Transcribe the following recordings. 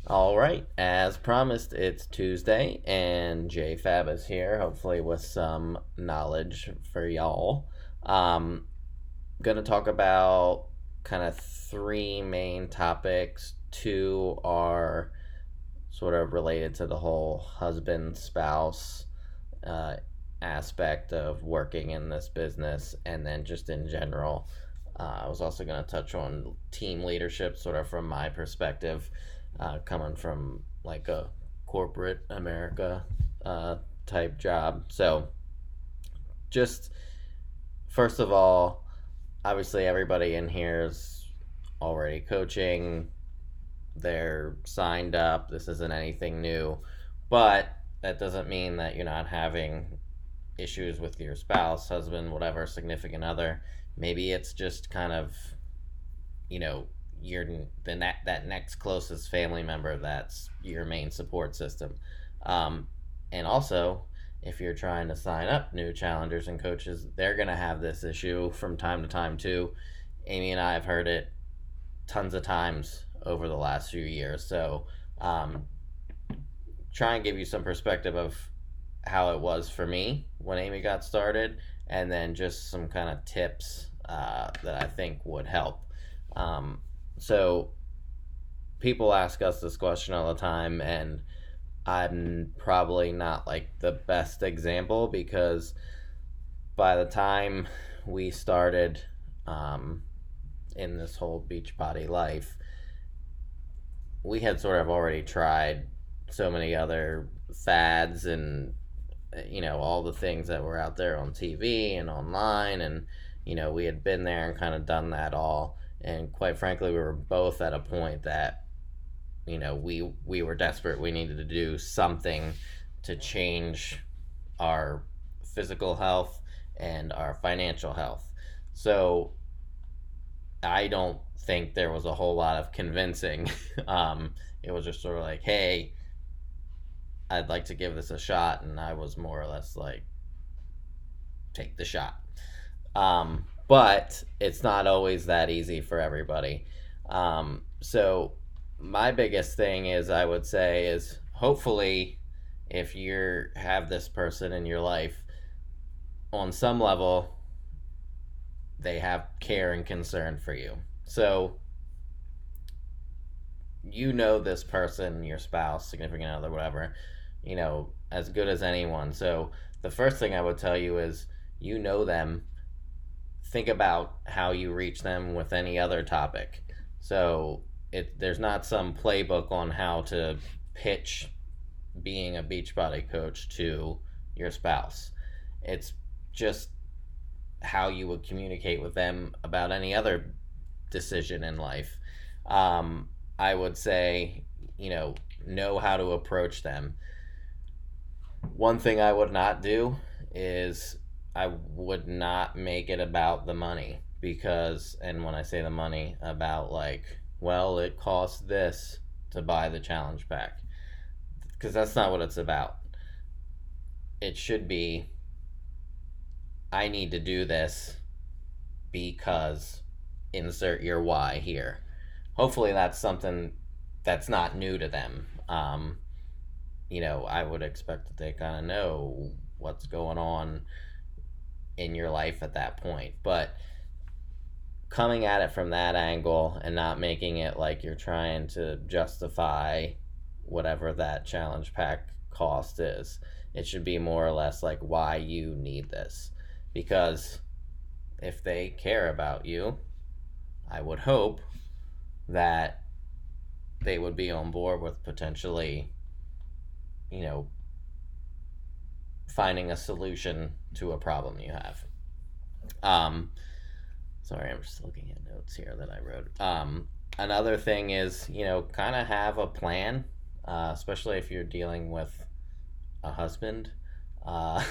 All right, as promised, it's Tuesday and JFab is here, hopefully with some knowledge for y'all. Gonna talk about kind of three main topics. Two are sort of related to the whole husband spouse uh, aspect of working in this business, and then just in general. I was also going to touch on team leadership, sort of from my perspective, coming from like a corporate America uh, type job. So, just first of all, obviously, everybody in here is already coaching, they're signed up. This isn't anything new, but that doesn't mean that you're not having issues with your spouse, husband, whatever, significant other. Maybe it's just kind of, you know, your that next closest family member that's your main support system. Um, and also, if you're trying to sign up new challengers and coaches, they're going to have this issue from time to time too. Amy and I have heard it tons of times over the last few years. So, um, try and give you some perspective of how it was for me when Amy got started, and then just some kind of tips that I think would help. So, people ask us this question all the time, and I'm probably not like the best example because by the time we started um, in this whole Beachbody life, we had sort of already tried so many other fads and all the things that were out there on TV and online, and we had been there and kind of done that all, and quite frankly we were both at a point that we were desperate. We needed to do something to change our physical health and our financial health. So I don't think there was a whole lot of convincing. It was just sort of like, hey, I'd like to give this a shot, and I was more or less like, take the shot. But it's not always that easy for everybody. So my biggest thing is, I would say, is hopefully if you have this person in your life, on some level they have care and concern for you. So this person, your spouse, significant other, whatever, as good as anyone. So the first thing I would tell you is, them. Think about how you reach them with any other topic. So there's not some playbook on how to pitch being a Beachbody coach to your spouse. It's just how you would communicate with them about any other decision in life. I would say, know how to approach them. One thing I would not do is, I would not make it about the money, because, and when I say the money, about like, well, it costs this to buy the challenge pack, because that's not what it's about. It should be, I need to do this because insert your why here. Hopefully that's something that's not new to them. I would expect that they kind of know what's going on in your life at that point. But coming at it from that angle and not making it like you're trying to justify whatever that challenge pack cost is, it should be more or less like why you need this. Because if they care about you, I would hope that they would be on board with potentially, you know, finding a solution to a problem you have. Um, Sorry, I'm just looking at notes here that I wrote. Another thing is, kind of have a plan, especially if you're dealing with a husband. Uh,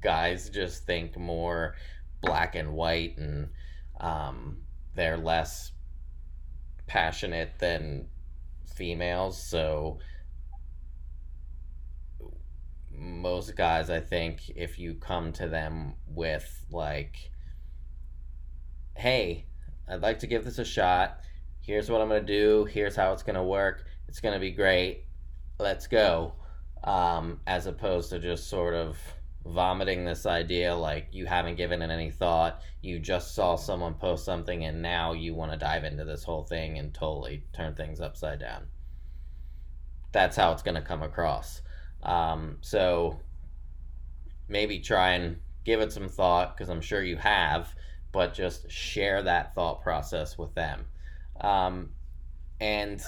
Guys just think more black and white, and they're less passionate than females. So most guys, I think, if you come to them with like, hey, I'd like to give this a shot. Here's what I'm going to do. Here's how it's going to work. it's going to be great, let's go, as opposed to just sort of vomiting this idea like you haven't given it any thought. You just saw someone post something and now you want to dive into this whole thing and totally turn things upside down. That's how it's going to come across. So maybe try and give it some thought, because I'm sure you have, but just share that thought process with them. Um, and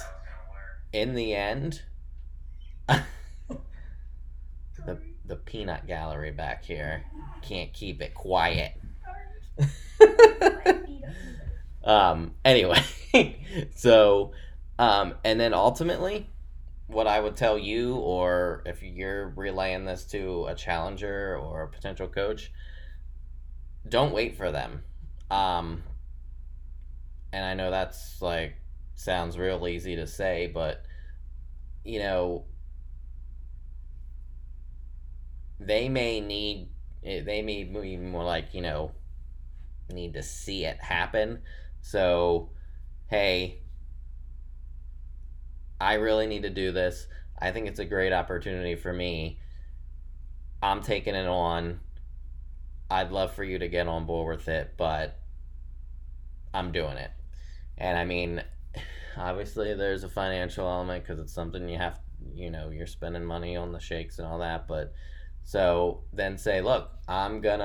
in the end, the peanut gallery back here can't keep it quiet. Anyway, so, and then ultimately, what I would tell you, or if you're relaying this to a challenger or a potential coach, don't wait for them. Um, and I know that's like sounds real easy to say, but you know, they may be more like, need to see it happen. So, hey, I really need to do this. I think it's a great opportunity for me. I'm taking it on. I'd love for you to get on board with it, but I'm doing it. And I mean, obviously there's a financial element because it's something you have, you're spending money on the shakes and all that. But so then say, look, I don't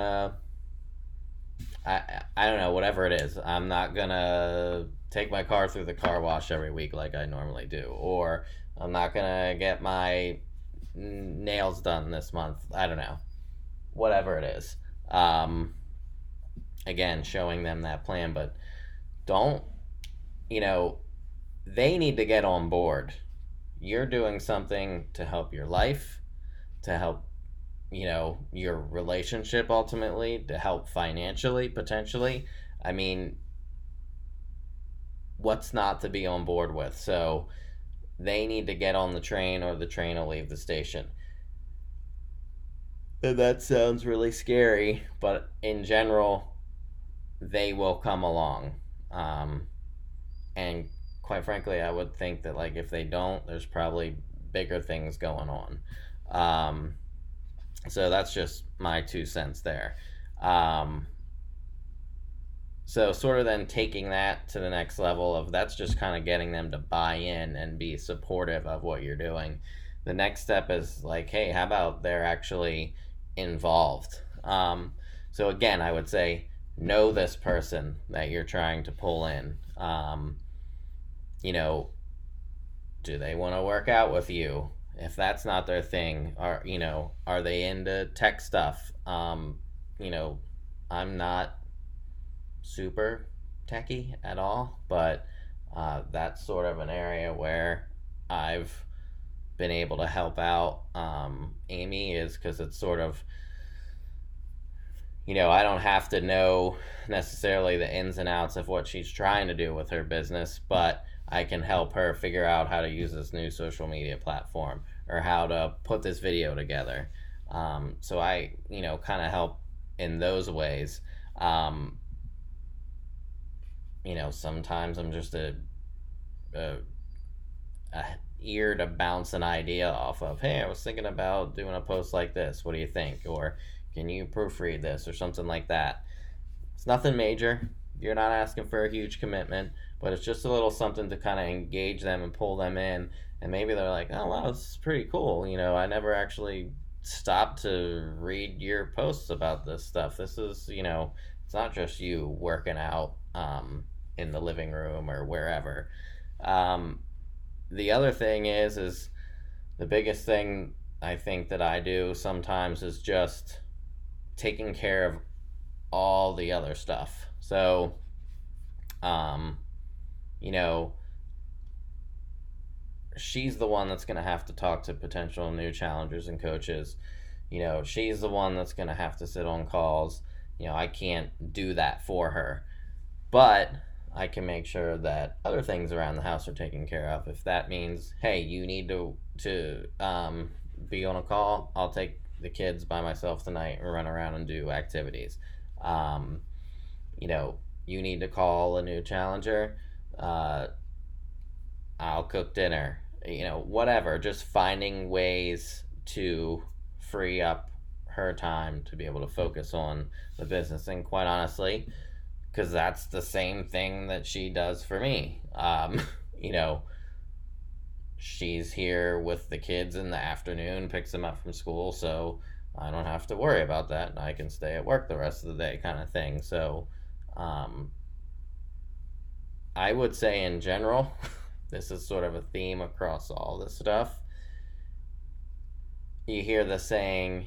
know, whatever it is. I'm not gonna take my car through the car wash every week like I normally do, or I'm not gonna get my nails done this month. I don't know, whatever it is. Um, Again, showing them that plan, but don't, you know, they need to get on board. You're doing something to help your life, to help, your relationship ultimately, to help financially, potentially. I mean, what's not to be on board with? So they need to get on the train or the train will leave the station. And that sounds really scary, but in general, they will come along. Um, and quite frankly, I would think that like if they don't, there's probably bigger things going on. Um, so that's just my 2 cents there. Um, so sort of then taking that to the next level of that's just kind of getting them to buy in and be supportive of what you're doing. The next step is like, hey, how about they're actually involved? So again, I would say know this person that you're trying to pull in. You know, do they want to work out with you? If that's not their thing, are they into tech stuff? You know, I'm not super techy at all, but that's sort of an area where I've been able to help out Amy, is because it's sort of, I don't have to know necessarily the ins and outs of what she's trying to do with her business, but I can help her figure out how to use this new social media platform or how to put this video together. So I, kind of help in those ways. Um, Sometimes I'm just a, a ear to bounce an idea off of. Hey, I was thinking about doing a post like this. What do you think? Or can you proofread this or something like that? It's nothing major. You're not asking for a huge commitment, but it's just a little something to kind of engage them and pull them in. And maybe they're like, oh, wow, this is pretty cool. I never actually stopped to read your posts about this stuff. This is, it's not just you working out in the living room or wherever. Um, the other thing is the biggest thing I think that I do sometimes is just taking care of all the other stuff. So, um, you know, she's the one that's going to have to talk to potential new challengers and coaches. She's the one that's going to have to sit on calls. I can't do that for her, but I can make sure that other things around the house are taken care of. If that means, hey, you need to be on a call, I'll take the kids by myself tonight and run around and do activities. Um, you need to call a new challenger. Uh, I'll cook dinner. whatever, just finding ways to free up her time to be able to focus on the business. And quite honestly, because that's the same thing that she does for me. You know, she's here with the kids in the afternoon, picks them up from school, so I don't have to worry about that. I can stay at work the rest of the day, kind of thing. So, um, I would say in general, this is sort of a theme across all this stuff. You hear the saying,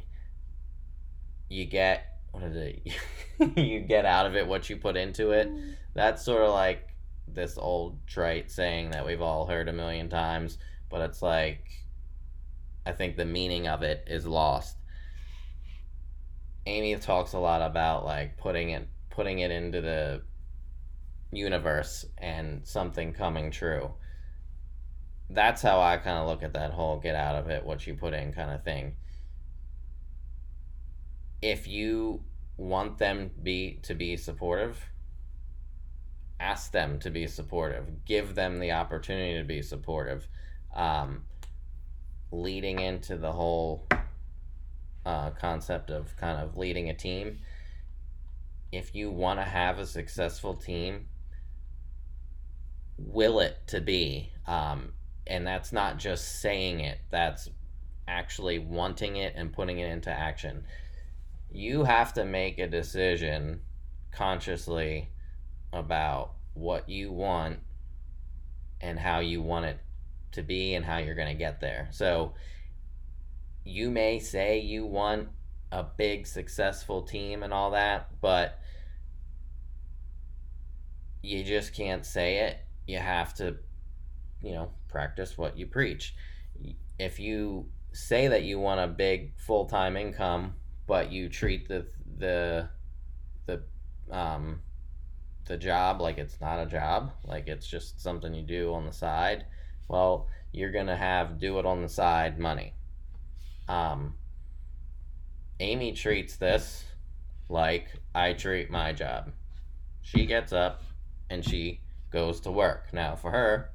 you get, what is it? You get out of it what you put into it. That's sort of like this old trite saying that we've all heard a million times, but it's like, I think the meaning of it is lost. Amy talks a lot about like putting it into the universe and something coming true. That's how I kind of look at that whole get out of it what you put in kind of thing. If you want them to be supportive, ask them to be supportive. Give them the opportunity to be supportive. Um, Leading into the whole concept of kind of leading a team, if you want to have a successful team, will it to be. And that's not just saying it, that's actually wanting it and putting it into action. You have to make a decision consciously about what you want and how you want it to be and how you're going to get there. So you may say you want a big successful team and all that, but you just can't say it. You have to, practice what you preach. If you say that you want a big full-time income, but you treat the um the job like it's not a job, like it's just something you do on the side, well, you're gonna have do it on the side money. Um, Amy treats this like I treat my job. She gets up and she goes to work. Now, for her,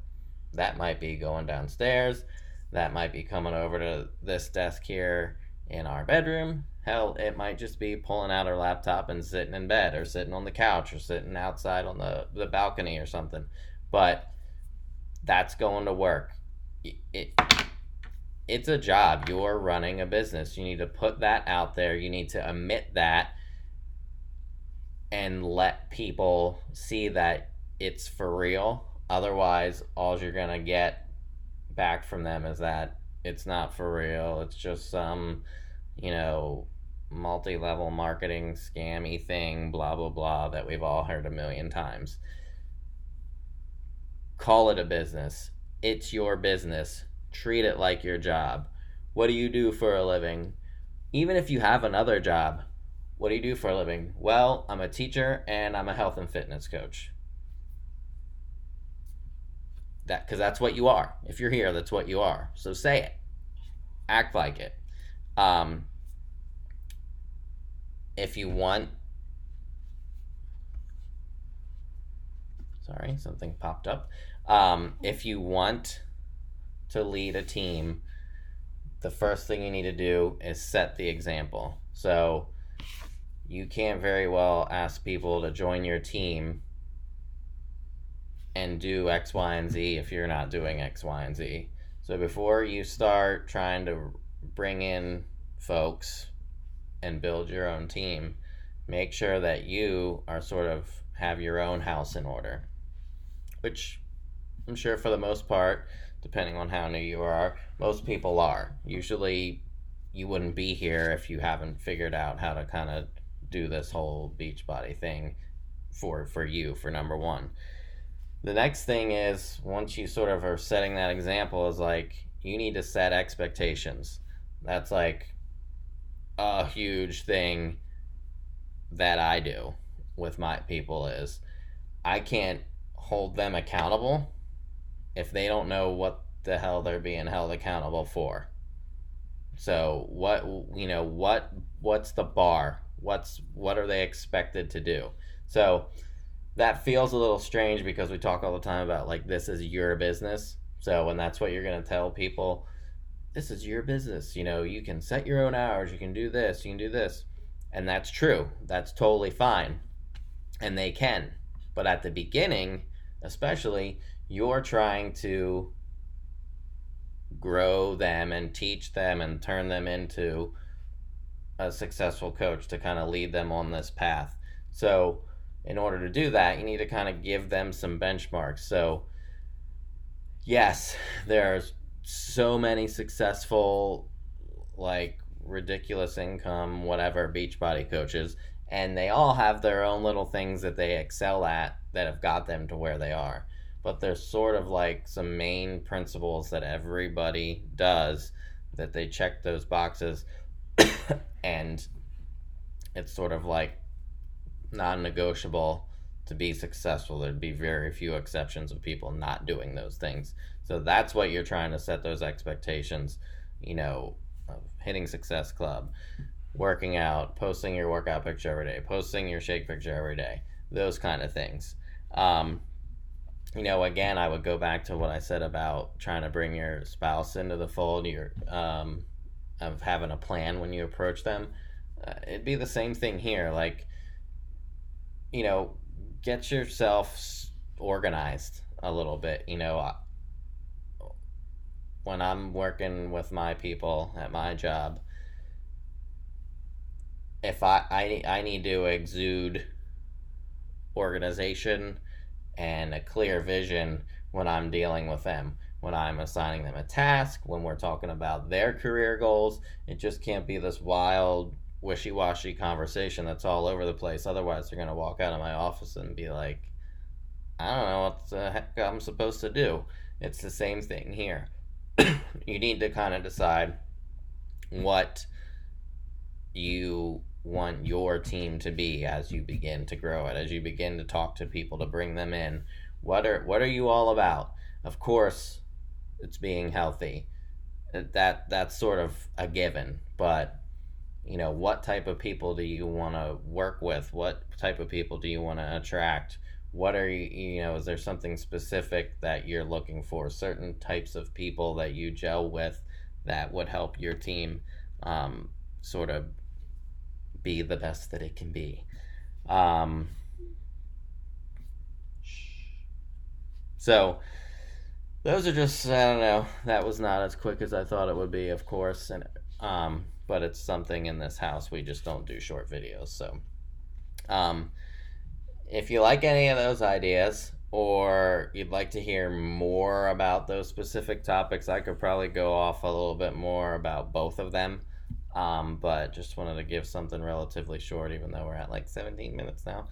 that might be going downstairs. That might be coming over to this desk here in our bedroom. Hell, it might just be pulling out her laptop and sitting in bed or sitting on the couch or sitting outside on the balcony or something. But that's going to work. It, it's a job. You're running a business. You need to put that out there. You need to admit that and let people see that it's for real. Otherwise, all you're going to get back from them is that it's not for real. It's just some, multi-level marketing scammy thing, blah, blah, blah, that we've all heard a million times. Call it a business. It's your business. Treat it like your job. What do you do for a living? Even if you have another job, what do you do for a living? Well, I'm a teacher and I'm a health and fitness coach. Because that's what you are. If you're here, that's what you are. So say it. Act like it. If you want... Sorry, something popped up. If you want to lead a team, the first thing you need to do is set the example. So you can't very well ask people to join your team and do X, Y, and Z if you're not doing X, Y, and Z. So before you start trying to bring in folks and build your own team, make sure that you are sort of have your own house in order, which I'm sure for the most part, depending on how new you are, most people are. Usually you wouldn't be here if you haven't figured out how to kind of do this whole Beachbody thing for you, for number one. The next thing is, once you sort of are setting that example, is like, you need to set expectations. That's like a huge thing that I do with my people is I can't hold them accountable if they don't know what the hell they're being held accountable for. So what's the bar? What are they expected to do? So that feels a little strange because we talk all the time about like, this is your business. So, and that's what you're going to tell people, this is your business. You can set your own hours, you can do this, you can do this. And that's true. That's totally fine. And they can. But at the beginning, especially, you're trying to grow them and teach them and turn them into a successful coach to kind of lead them on this path. So, in order to do that, you need to kind of give them some benchmarks. So, yes, there's so many successful, like ridiculous income, whatever, Beachbody coaches, and they all have their own little things that they excel at that have got them to where they are. But there's sort of like some main principles that everybody does that they check those boxes, and it's sort of like non-negotiable to be successful. There'd be very few exceptions of people not doing those things. So that's what you're trying to set those expectations, of hitting Success Club, working out, posting your workout picture every day, posting your shake picture every day, those kind of things. Again, I would go back to what I said about trying to bring your spouse into the fold, of having a plan when you approach them. It'd be the same thing here. Like, get yourself organized a little bit. When I'm working with my people at my job, if I need to exude organization and a clear vision when I'm dealing with them, when I'm assigning them a task, when we're talking about their career goals. It just can't be this wild, wishy-washy conversation that's all over the place. Otherwise, they're going to walk out of my office and be like, I don't know what the heck I'm supposed to do. It's the same thing here. You need to kind of decide what you want your team to be as you begin to grow it, as you begin to talk to people, to bring them in. What are you all about? Of course, it's being healthy. That's sort of a given, but what type of people do you want to work with? What type of people do you want to attract? What are is there something specific that you're looking for? Certain types of people that you gel with that would help your team sort of be the best that it can be. So those are just, I don't know, that was not as quick as I thought it would be, of course, and but it's something in this house, we just don't do short videos. So if you like any of those ideas, or you'd like to hear more about those specific topics, I could probably go off a little bit more about both of them. But just wanted to give something relatively short, even though we're at like 17 minutes now.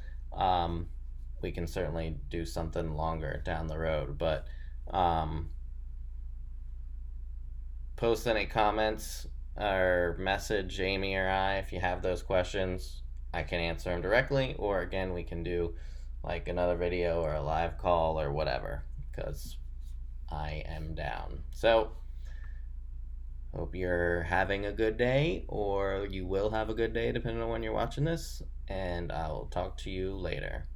We can certainly do something longer down the road, but post any comments or message Amy or I if you have those questions. I can answer them directly, or again, we can do like another video or a live call or whatever, because I am down. So hope you're having a good day, or you will have a good day depending on when you're watching this, and I'll talk to you later.